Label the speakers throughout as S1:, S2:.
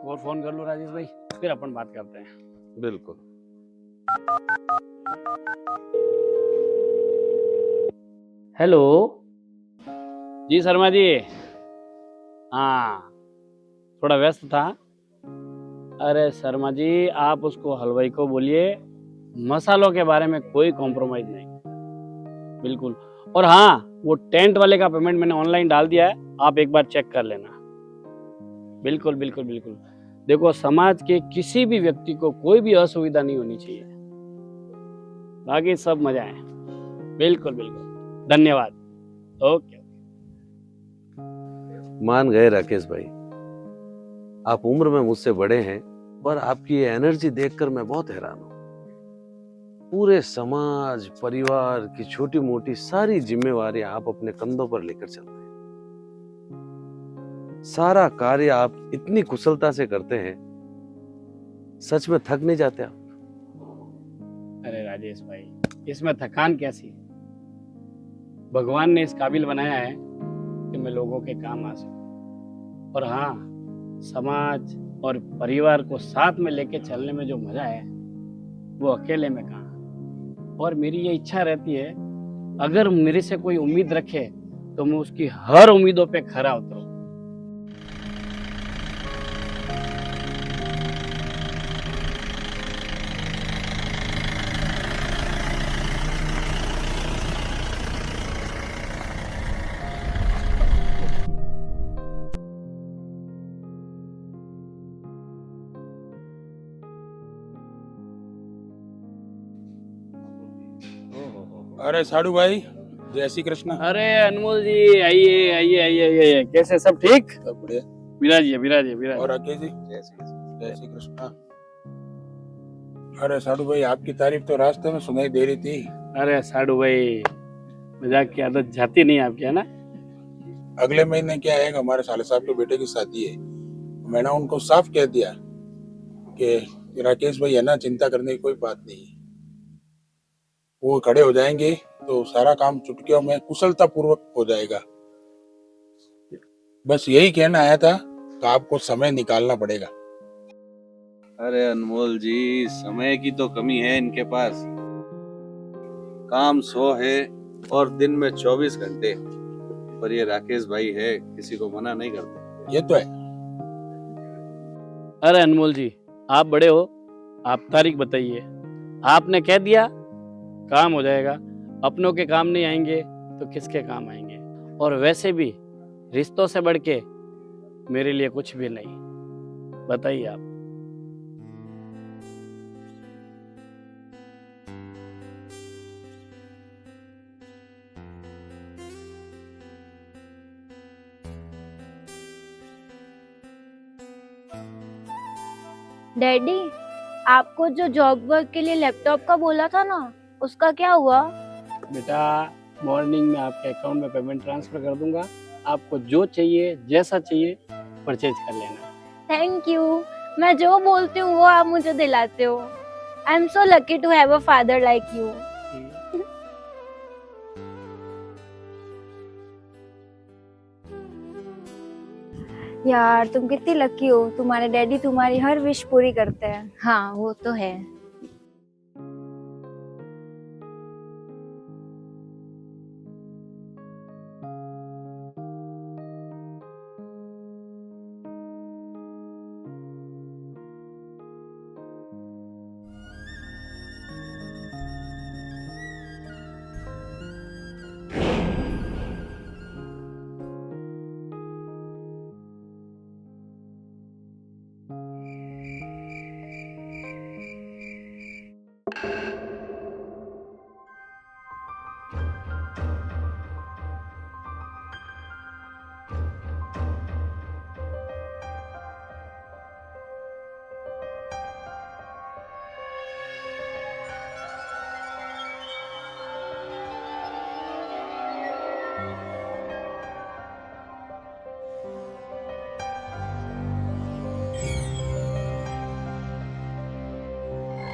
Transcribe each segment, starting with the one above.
S1: और फोन कर लो राजेश भाई, फिर अपन बात करते हैं।
S2: बिल्कुल।
S1: हेलो जी शर्मा जी। हाँ थोड़ा व्यस्त था। अरे शर्मा जी आप उसको हलवाई को बोलिए मसालों के बारे में कोई कॉम्प्रोमाइज नहीं, बिल्कुल। और हाँ वो टेंट वाले का पेमेंट मैंने ऑनलाइन डाल दिया है, आप एक बार चेक कर लेना। बिल्कुल बिल्कुल बिल्कुल। देखो समाज के किसी भी व्यक्ति को कोई भी असुविधा नहीं होनी चाहिए, बाकी सब मजा है। बिल्कुल बिल्कुल, धन्यवाद। ओके।
S2: मान गए राकेश भाई, आप उम्र में मुझसे बड़े हैं, पर आपकी ये एनर्जी देखकर मैं बहुत हैरान हूं। पूरे समाज परिवार की छोटी मोटी सारी जिम्मेवारी आप अपने कंधों पर लेकर चलते हैं। सारा कार्य आप इतनी कुशलता से करते हैं, सच में थक नहीं जाते आप?
S1: अरे राजेश भाई इसमें थकान कैसी, भगवान ने इस काबिल बनाया है कि मैं लोगों के काम आ सकूं। और हाँ समाज और परिवार को साथ में लेके चलने में जो मजा है वो अकेले में कहाँ। और मेरी ये इच्छा रहती है अगर मेरे से कोई उम्मीद रखे तो मैं उसकी हर उम्मीदों पे खरा उतरूं।
S3: अरे साडू भाई, जय श्री कृष्ण।
S1: अरे अनमोल जी आइए आइए आइए आइए, कैसे सब ठीक?
S3: सब बढ़िया।
S1: विराजिए विराजिए
S3: और
S1: विराजिए।
S3: राकेश जी, जय श्री कृष्ण। अरे साडू भाई, आपकी तारीफ तो रास्ते में सुनाई दे रही थी।
S1: अरे साडू भाई मजाक की आदत जाती नहीं आपकी, है ना?
S3: अगले महीने क्या है, हमारे साले साहब के बेटे की शादी है। मैंने उनको साफ कह दिया कि राकेश भाई है ना, चिंता करने की कोई बात नहीं है। वो खड़े हो जाएंगे तो सारा काम चुटकियों में कुशलता पूर्वक हो जाएगा। बस यही कहना आया था कि आपको समय निकालना पड़ेगा।
S2: अरे अनमोल जी, समय की तो कमी है इनके पास। काम 100 है और दिन में 24 घंटे, पर ये राकेश भाई है, किसी को मना नहीं करते।
S3: ये तो है।
S1: अरे अनमोल जी आप बड़े हो, आप तारीख बताइए, आपने कह दिया काम हो जाएगा। अपनों के काम नहीं आएंगे तो किसके काम आएंगे? और वैसे भी रिश्तों से बढ़ के मेरे लिए कुछ भी नहीं। बताइए आप।
S4: डैडी, आपको जो जॉब वर्क के लिए लैपटॉप का बोला था ना, उसका क्या हुआ?
S1: बेटा मॉर्निंग में आपके अकाउंट में पेमेंट ट्रांसफर कर दूंगा, आपको जो चाहिए जैसा चाहिए परचेज कर लेना।
S4: Thank you. मैं जो बोलती हूँ वो आप मुझे दिलाते हो। I am so lucky to have a father like you. यार तुम कितनी लकी हो, तुम्हारे डैडी तुम्हारी हर विश पूरी करते हैं। हाँ वो तो है।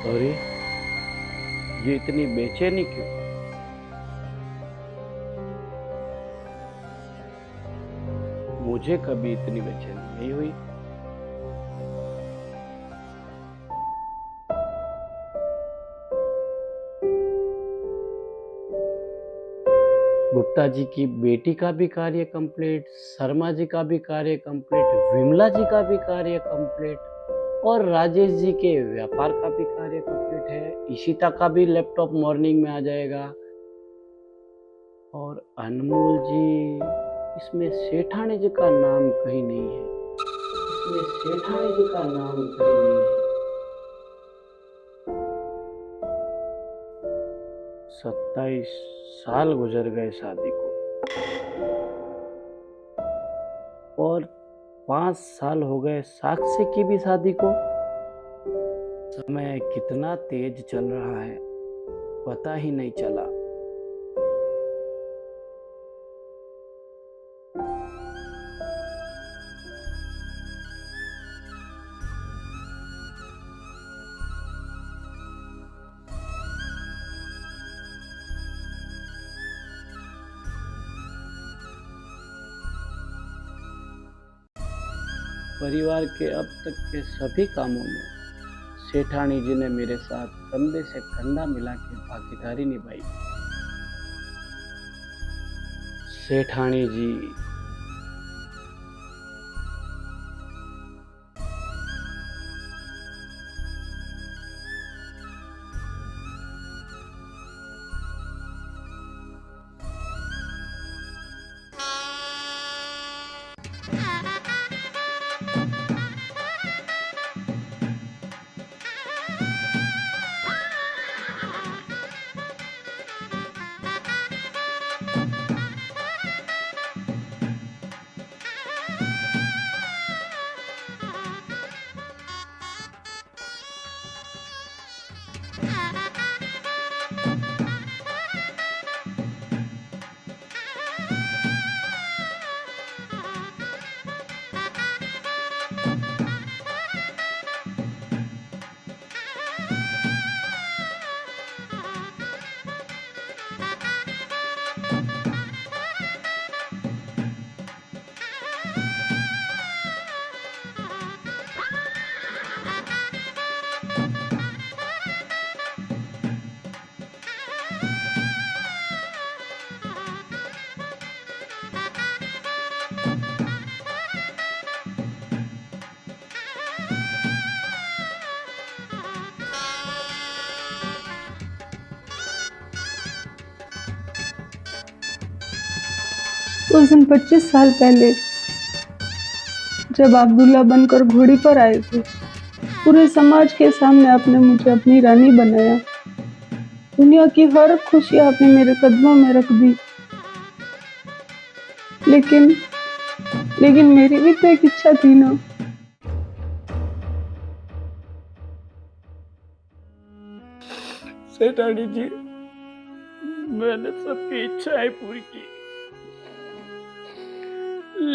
S1: अरे ये इतनी बेचैनी क्यों? मुझे कभी इतनी बेचैनी नहीं हुई। गुप्ता जी की बेटी का भी कार्य कंप्लीट, शर्मा जी का भी कार्य कंप्लीट, विमला जी का भी कार्य कंप्लीट और राजेश जी के व्यापार का भी कार्य कंप्लीट है। इशिता का भी लैपटॉप मॉर्निंग में आ जाएगा। और अनमोल जी, इसमें सेठानी जी का नाम कहीं नहीं है। इसमें सेठानी जी का नाम कहीं नहीं है। 27 साल गुजर गए शादी को और 5 साल हो गए साक्षी की भी शादी को। समय कितना तेज चल रहा है, पता ही नहीं चला। परिवार के अब तक के सभी कामों में सेठानी जी ने मेरे साथ कंधे से कंधा मिला के भागीदारी निभाई। सेठानी जी,
S5: उस दिन 25 साल पहले जब आप दूल्हा बनकर घोड़ी पर आए थे, पूरे समाज के सामने आपने मुझे अपनी रानी बनाया। दुनिया की हर खुशी आपने मेरे कदमों में रख दी। लेकिन मेरी भी तो एक इच्छा थी ना।
S1: सेठानी जी, मैंने सबकी इच्छाएं पूरी की,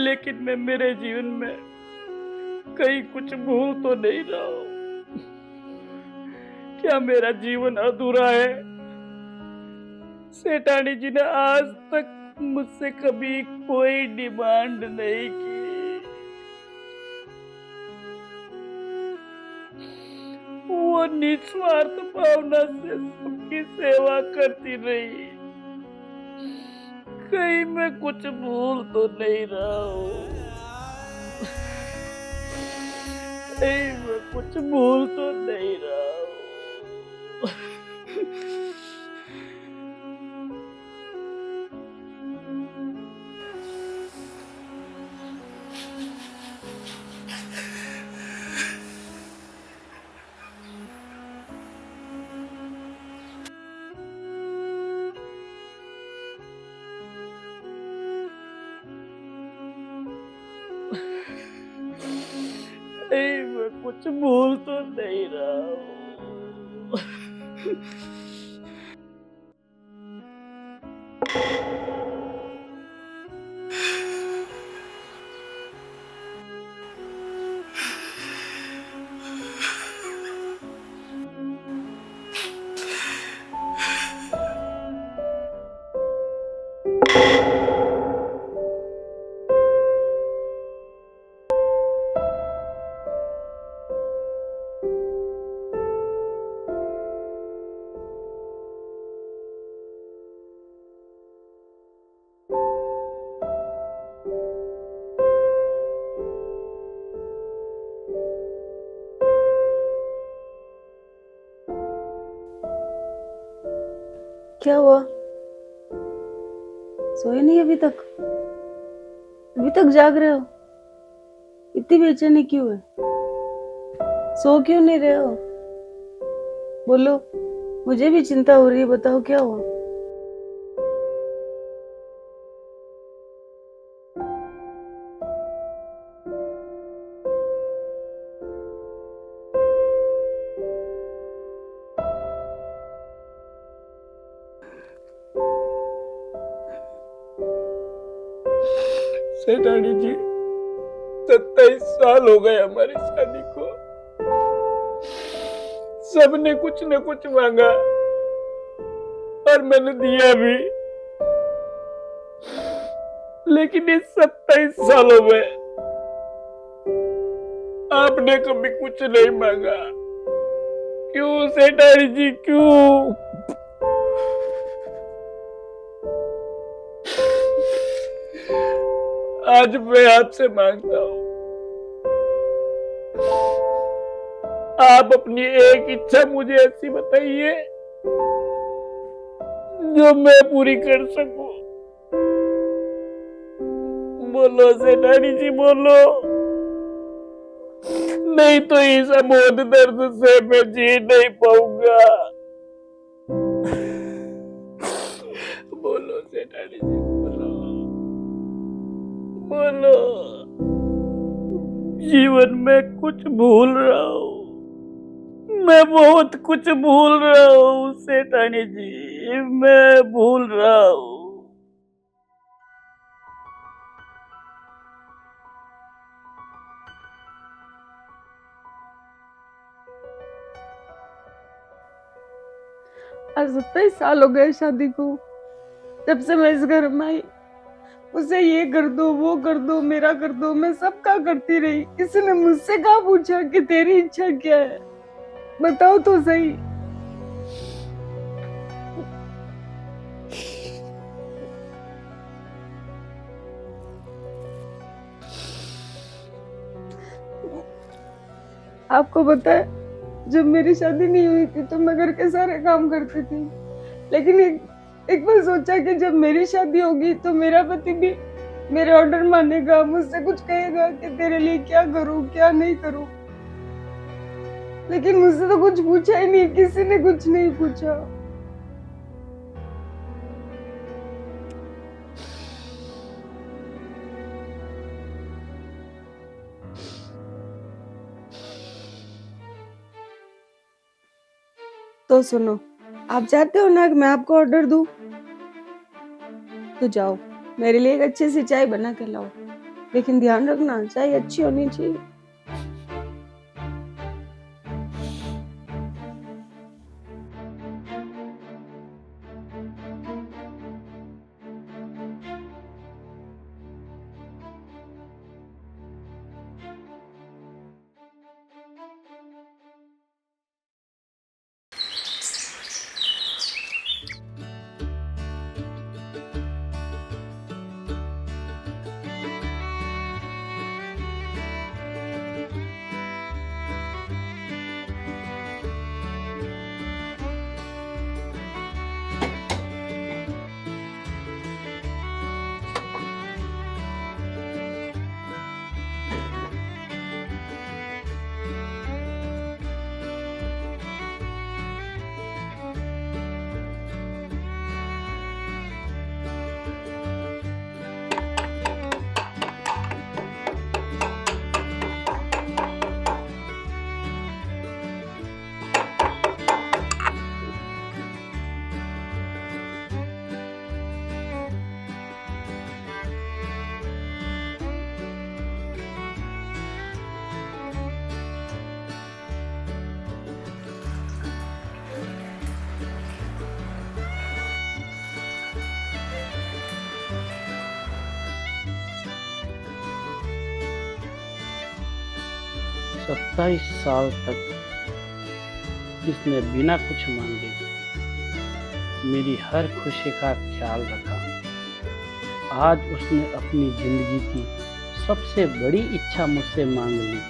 S1: लेकिन मैं मेरे जीवन में कहीं कुछ भूल तो नहीं रहा हूं। क्या मेरा जीवन अधूरा है? सेठानी जी ने आज तक मुझसे कभी कोई डिमांड नहीं की। वो निस्वार्थ भावना से सबकी सेवा करती रही। कहीं मैं कुछ भूल तो नहीं रहा हूँ। कहीं मैं कुछ भूल तो नहीं रहा हूँ। कहीं मैं कुछ भूल तो नहीं रहा हूँ।
S5: क्या हुआ? सोए नहीं अभी तक? अभी तक जाग रहे हो? इतनी बेचैनी क्यों है? सो क्यों नहीं रहे हो? बोलो, मुझे भी चिंता हो रही है, बताओ क्या हुआ?
S3: सेठानी जी, 27 साल हो गए हमारी शादी को। सबने कुछ न कुछ मांगा और मैंने दिया भी, लेकिन इस 27 सालों में आपने कभी कुछ नहीं मांगा। क्यों सेठानी जी, क्यों? आज मैं आपसे मांगता हूं, आप अपनी एक इच्छा मुझे ऐसी बताइए जो मैं पूरी कर सकूं। बोलो सेठानी जी, बोलो, नहीं तो इस अमोद दर्द से मैं जी नहीं पाऊंगा। बोलो सेठानी जी, बोलो बोलो। जीवन में कुछ भूल रहा हूँ, मैं बहुत कुछ भूल रहा हूँ सेठानी जी, मैं भूल रहा हूँ।
S5: आज 27 साल हो गए शादी को। जब से मैं इस घर में आई, उसे ये कर दो, वो कर दो, मेरा कर दो, मैं सबका करती रही। किसी ने मुझसे कहा पूछा कि तेरी इच्छा क्या है? बताओ तो सही। आपको पता है, जब मेरी शादी नहीं हुई थी तो मैं घर के सारे काम करती थी, लेकिन एक बार सोचा कि जब मेरी शादी होगी तो मेरा पति भी मेरे ऑर्डर मानेगा, मुझसे कुछ कहेगा कि तेरे लिए क्या करूं क्या नहीं करूं। लेकिन मुझसे तो कुछ पूछा ही नहीं, किसी ने कुछ नहीं पूछा। तो सुनो, आप चाहते हो ना कि मैं आपको ऑर्डर दूं? तो जाओ, मेरे लिए एक अच्छी सी चाय बना के लाओ, लेकिन ध्यान रखना चाय अच्छी होनी चाहिए।
S1: सत्ताईस साल तक इसने बिना कुछ मांगे मेरी हर खुशी का ख्याल रखा। आज उसने अपनी जिंदगी की सबसे बड़ी इच्छा मुझसे मांग ली,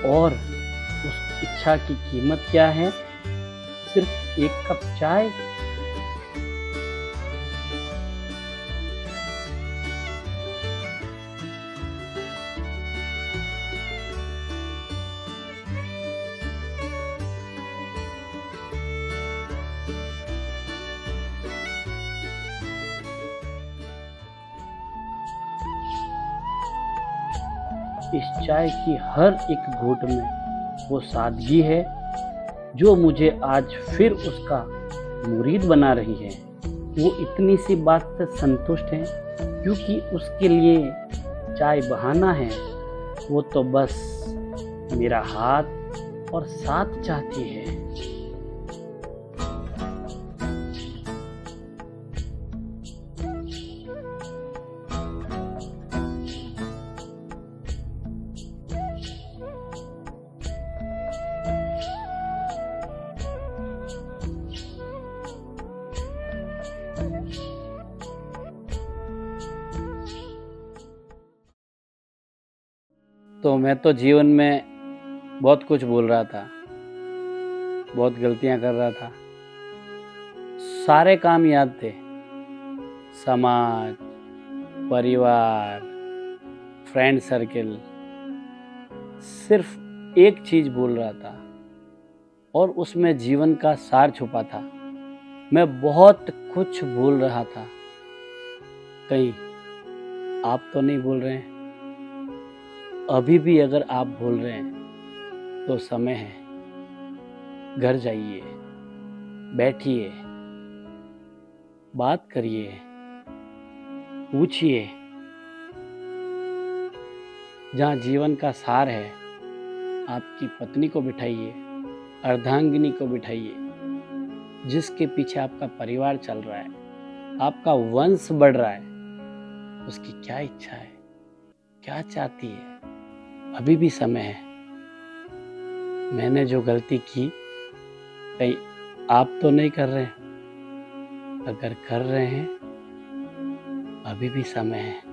S1: और उस इच्छा की कीमत क्या है? सिर्फ एक कप चाय इस चाय की हर एक घूंट में वो सादगी है जो मुझे आज फिर उसका मुरीद बना रही है। वो इतनी सी बात से संतुष्ट है क्योंकि उसके लिए चाय बहाना है। वो तो बस मेरा हाथ और साथ चाहती है। तो मैं तो जीवन में बहुत कुछ बोल रहा था, बहुत गलतियां कर रहा था। सारे काम याद थे, समाज, परिवार, फ्रेंड सर्किल। सिर्फ एक चीज बोल रहा था और उसमें जीवन का सार छुपा था। मैं बहुत कुछ बोल रहा था। कहीं आप तो नहीं बोल रहे हैं? अभी भी अगर आप बोल रहे हैं तो समय है। घर जाइए, बैठिए, बात करिए, पूछिए। जहाँ जीवन का सार है, आपकी पत्नी को बिठाइए, अर्धांगिनी को बिठाइए, जिसके पीछे आपका परिवार चल रहा है, आपका वंश बढ़ रहा है। उसकी क्या इच्छा है, क्या चाहती है? अभी भी समय है। मैंने जो गलती की, कहीं आप तो नहीं कर रहे? अगर कर रहे हैं, अभी भी समय है।